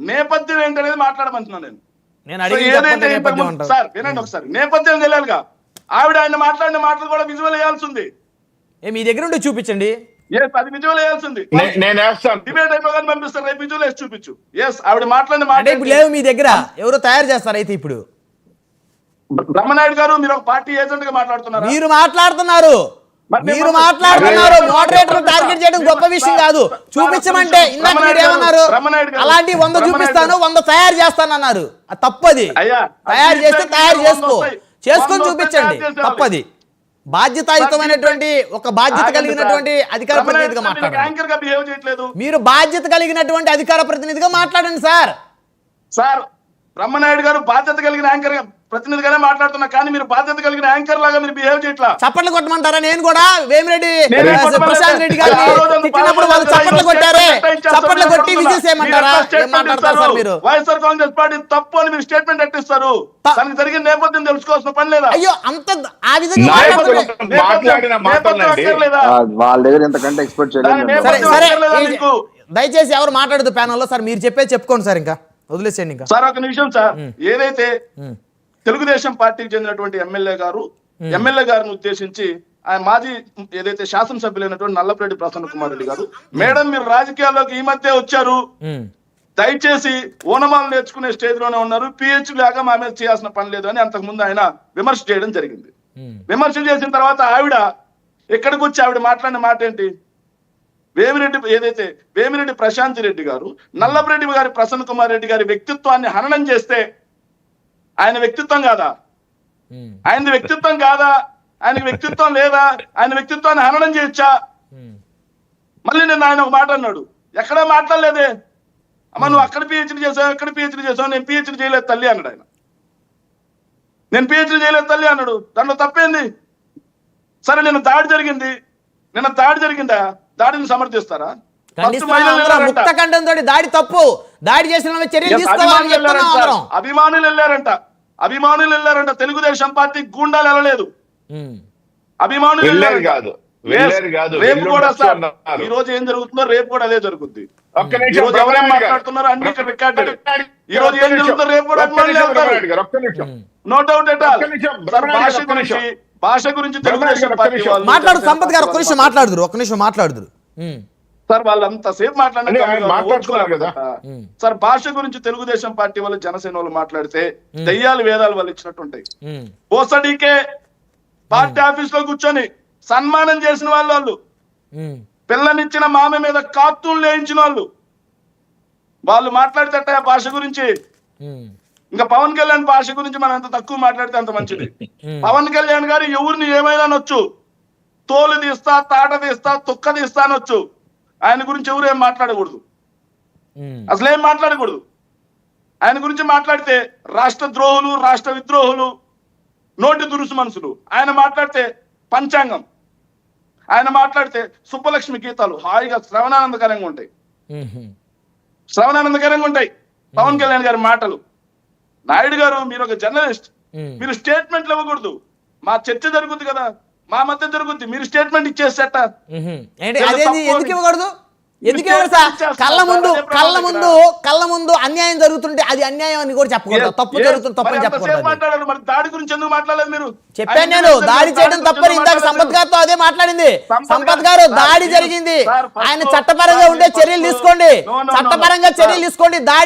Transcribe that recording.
నేపథ్యం ఏంటనేది మాట్లాడమంటున్నాను నేను. సార్ వినండి ఒకసారి, నేపథ్యం తెలియాలిగా. ఆవిడ ఆయన మాట్లాడిన మాటలు కూడా విజువల్ వేయాల్సి ఉంది. మీ దగ్గర ఉండి చూపించండి. అది విజువల్ వేయాల్సి ఉంది. డిబేట్ అయిపోగానే పంపిస్తారు, రేపు విజువల్ వేసి చూపించు. ఆవిడ మాట్లాడిన మాట ఇప్పుడు లేవు మీ దగ్గర, ఎవరు తయారు చేస్తారు అయితే ఇప్పుడు? బ్రహ్మనాయుడు గారు మీరు ఒక పార్టీ ఏజెంట్ గా మాట్లాడుతున్నారు. మీరు మాట్లాడుతున్నారు మోడరేటర్ టార్గెట్ చేయడం గొప్ప విషయం కాదు. చూపించమంటే ఇందాక మీరు ఏమన్నారు? అలాంటి 100 చూపిస్తాను, 100 తయారు చేస్తాను అన్నారు. అది తప్పది. తయారు చేస్తే తయారు చేసుకొని చూపించండి, తప్పది. బాధ్యతాయుతమైనటువంటి ఒక బాధ్యత కలిగినటువంటి అధికార ప్రతినిధిగా మాట్లాడండి. మీరు బాధ్యత కలిగినటువంటి అధికార ప్రతినిధిగా మాట్లాడండి సార్. బ్రహ్మనాయుడు గారు బాధ్యత కలిగిన యాంకర్ ప్రతినిధిగానే మాట్లాడుతున్నా, కానీ మీరు బాధ్యత కలిగిన యాంకర్ లాగా మీరు బిహేవ్ చేయట్లా. చప్పట్లు కొట్టమంటారా? నేను కూడా వేమిరెడ్డి ప్రశాంత్ రెడ్డి గారిని తిట్టినప్పుడు వాళ్ళు చప్పట్లు కొట్టారే, చప్పట్లు కొట్టి విజయ్ చేయమంటారా? ఏం మాట్లాడతారు సార్ మీరు? వైఎస్ఆర్ కాంగ్రెస్ పార్టీ తప్పు అని మీరు స్టేట్మెంట్ ఎట్టిస్తారు? దానికి జరిగిన నేపథ్యం తెలుసుకోవాల్సిన పని లేదా? అయ్యో, అంత ఆ విధంగా వాళ్ళ దగ్గర ఎంతకంటే ఎక్స్పెక్ట్ చేయలేదు. దయచేసి ఎవరు మాట్లాడదు ప్యానల్లో. సార్ మీరు చెప్పేది చెప్పుకోండి సార్, ఇంకా వదిలేసేయండి. ఇంకా సార్ ఒక నిమిషం సార్, ఏదైతే తెలుగుదేశం పార్టీకి చెందినటువంటి ఎమ్మెల్యే గారిని ఉద్దేశించి ఆయన మాజీ ఏదైతే శాసనసభ్యులైనటువంటి నల్లపరెడ్డి ప్రసన్న కుమార్ రెడ్డి గారు, మేడం మీరు రాజకీయాల్లోకి ఈ మధ్య వచ్చారు, దయచేసి ఓనమాలు నేర్చుకునే స్టేజ్ లోనే ఉన్నారు, పిహెచ్ లాగా మా మీద చేయాల్సిన పని లేదు అని అంతకుముందు ఆయన విమర్శ చేయడం జరిగింది. విమర్శ చేసిన తర్వాత ఆవిడ ఎక్కడికి వచ్చి ఆవిడ మాట్లాడిన మాట ఏంటి? వేమిరెడ్డి ప్రశాంత్ రెడ్డి గారు నల్లపరెడ్డి గారి ప్రసన్న కుమార్ రెడ్డి గారి వ్యక్తిత్వాన్ని హననం చేస్తే ఆయన వ్యక్తిత్వం కాదా? ఆయనది వ్యక్తిత్వం కాదా? ఆయనకి వ్యక్తిత్వం లేదా? ఆయన వ్యక్తిత్వాన్ని హననం చేయొచ్చా? మళ్ళీ నేను ఆయన ఒక మాట అన్నాడు, ఎక్కడా మాట్లాడలేదే అమ్మ, నువ్వు అక్కడ పిహెచ్డీ చేసావు, ఎక్కడ పిహెచ్డీ చేసావు, నేను పిహెచ్డీ చేయలేదు తల్లి అన్నాడు ఆయన. నేను పిహెచ్డీ చేయలేదు తల్లి అన్నాడు, దాంట్లో తప్పేంది? సరే నిన్న దాడి జరిగిందా? దాడిని సమర్థిస్తారా? దాడి తప్పు, దాడి చేసిన చర్యలు తీసుకోవాలని చెప్తున్నాం. అభిమానులు వెళ్ళారంట. తెలుగుదేశం పార్టీ గూండాలు వెళ్ళలేదు, అభిమానులు వెళ్ళారు కాదు. రేపు కూడా సార్, ఈ రోజు ఏం జరుగుతుందో రేపు కూడా అదే జరుగుద్ది. ఎవరేం మాట్లాడుతున్నారు అన్ని రికార్డెడ్. ఈ రోజు ఏం జరుగుతుందో రేపు కూడా నో డౌట్ ఎట్ ఆల్. భాష గురించి తెలుగుదేశం పార్టీ మాట్లాడు. సంపత్ గారు ఒక్క నిమిషం మాట్లాడుదురు సార్. వాళ్ళు అంతసేపు మాట్లాడారు కదా సార్. భాష గురించి తెలుగుదేశం పార్టీ వాళ్ళు, జనసేన వాళ్ళు మాట్లాడితే దయ్యాలు వేదాలు వాళ్ళు ఇచ్చినట్టుంటాయి. బోసడీకే పార్టీ ఆఫీస్ లో కూర్చొని సన్మానం చేసిన వాళ్ళు, పిల్లనిచ్చిన మామ మీద కార్టూన్లు వేయించిన వాళ్ళు మాట్లాడితే భాష గురించి. ఇంకా పవన్ కళ్యాణ్ భాష గురించి మనం ఎంత తక్కువ మాట్లాడితే అంత మంచిది. పవన్ కళ్యాణ్ గారు ఎవరిని ఏమైనా అనొచ్చు, తోలు తీస్తా, తాట తీస్తా, తుక్క తీస్తా అనొచ్చు. ఆయన గురించి ఎవరు ఏం మాట్లాడకూడదు, అసలేం మాట్లాడకూడదు. ఆయన గురించి మాట్లాడితే రాష్ట్ర ద్రోహులు, రాష్ట్ర విద్రోహులు, నోటి దురుసు మనుషులు. ఆయన మాట్లాడితే పంచాంగం, ఆయన మాట్లాడితే సుబ్బలక్ష్మి గీతాలు హాయిగా శ్రవణానందకరంగా ఉంటాయి పవన్ కళ్యాణ్ గారి మాటలు. నాయుడు గారు మీరు ఒక జర్నలిస్ట్, మీరు స్టేట్మెంట్లు ఇవ్వకూడదు. మా చర్చ జరుగుద్ది కదా, మా మధ్య జరుగుద్ది, మీరు స్టేట్మెంట్ ఇచ్చేసేట ఎందుకు ఇవ్వకూడదు? ఎందుకు ఇవ్వరు సార్? కళ్ళ ముందు అన్యాయం జరుగుతుంటే అది అన్యాయం అని కూడా చెప్పకూడదు, తప్పు జరుగుతుంది తప్పని చెప్పకూడదు. మరి దాడి గురించి ఎందుకు మాట్లాడలేదు మీరు? చెప్పాను నేను, దాడి చేయడం తప్పని. ఇందాక సంపత్ గారితో అదే మాట్లాడింది. సంపత్ గారు, దాడి జరిగింది, ఆయన చట్టపరంగా ఉండే చర్యలు తీసుకోండి, దాడి